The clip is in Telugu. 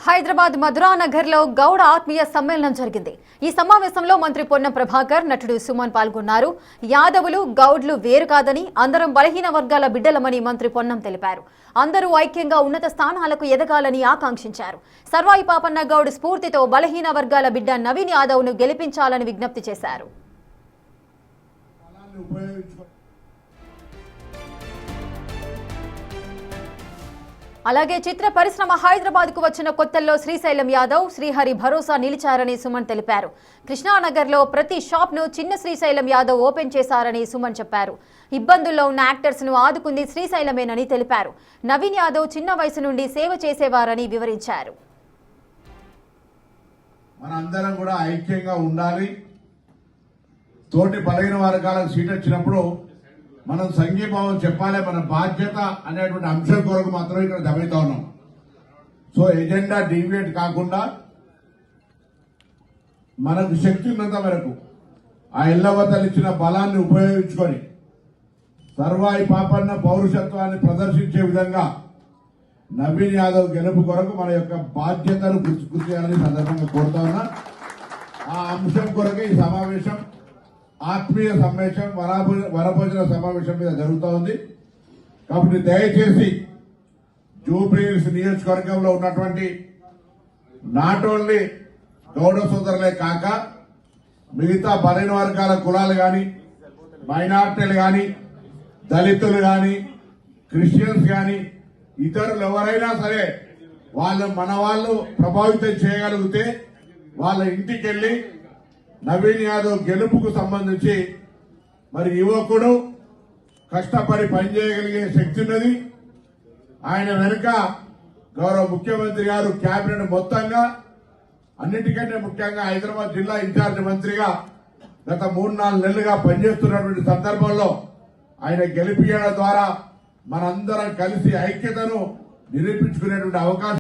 హైదరాబాద్ మధురానగర్ లో గౌడ ఆత్మీయ సమ్మేళనం జరిగింది. ఈ సమావేశంలో మంత్రి పొన్నం ప్రభాకర్, నటుడు సుమన్ పాల్గొన్నారు. యాదవులు, గౌడ్లు వేరు కాదని, అందరం బలహీన వర్గాల బిడ్డలమని మంత్రి పొన్నం తెలిపారు. అందరూ ఐక్యంగా ఉన్నత స్థానాలకు ఎదగాలని ఆకాంక్షించారు. సర్వాయి పాపన్న గౌడ్ స్ఫూర్తితో బలహీన వర్గాల బిడ్డ నవీన్ యాదవ్ ను గెలిపించాలని విజ్ఞప్తి చేశారు. అలాగే చిత్ర పరిశ్రమ హైదరాబాద్ కు వచ్చిన కొత్తల్లో శ్రీశైలం యాదవ్, శ్రీహరి భరోసా నిలిచారని సుమన్ తెలిపారు. కృష్ణానగర్ లో ప్రతి షాప్ ను చిన్న శ్రీశైలం యాదవ్ ఓపెన్ చేశారని సుమన్ చెప్పారు. ఇబ్బందుల్లో ఉన్న యాక్టర్స్ ను ఆదుకుంది శ్రీశైలమేనని తెలిపారు. నవీన్ యాదవ్ చిన్న వయసు నుండి సేవ చేసేవారని వివరించారు. మనందరం కూడా ఐక్యంగా ఉండాలి. తోటి బలహీన వర్గాలకు సీట్ వచ్చినప్పుడు మనం సంఘీభావం చెప్పాలి. మన బాధ్యత అనేటువంటి అంశం కొరకు మాత్రం ఇక్కడ జరుగుతా ఉన్నాం. సో ఎజెండా డీవియేట్ కాకుండా మనకు శక్తి ఉన్నంత వరకు ఆ ఇళ్లవతలు ఇచ్చిన బలాన్ని ఉపయోగించుకొని సర్వాయి పాపన్న పౌరుషత్వాన్ని ప్రదర్శించే విధంగా నవీన్ యాదవ్ గెలుపు కొరకు మన యొక్క బాధ్యతను గుర్తు చేయాలని సందర్భంగా కోరుతా ఉన్నా. ఆ అంశం కొరకు ఈ సమావేశం ఆత్మీయ సమావేశం, వనభోజన సమావేశం మీద జరుగుతూ ఉంది. కాబట్టి దయచేసి జూబ్లీహిల్స్ నియోజకవర్గంలో ఉన్నటువంటి నాట్ ఓన్లీ గౌడ సోదరులే కాక మిగతా బలహీన వర్గాల కులాలు కానీ, మైనార్టీలు కానీ, దళితులు కానీ, క్రిస్టియన్స్ కానీ, ఇతరులు ఎవరైనా సరే మన వాళ్ళు ప్రభావితం చేయగలిగితే వాళ్ళ ఇంటికి వెళ్లి నవీన్ యాదవ్ గెలుపుకు సంబంధించి మరి యువకుడు కష్టపడి పనిచేయగలిగే శక్తి ఉన్నది. ఆయన వెనుక గౌరవ ముఖ్యమంత్రి గారు కేబినెట్ మొత్తంగా, అన్నిటికంటే ముఖ్యంగా హైదరాబాద్ జిల్లా ఇన్ఛార్జ్ మంత్రిగా గత 3-4 నెలలుగా పనిచేస్తున్నటువంటి సందర్భంలో ఆయన గెలిపించడం ద్వారా మనందరం కలిసి ఐక్యతను నిరూపించుకునేటువంటి అవకాశం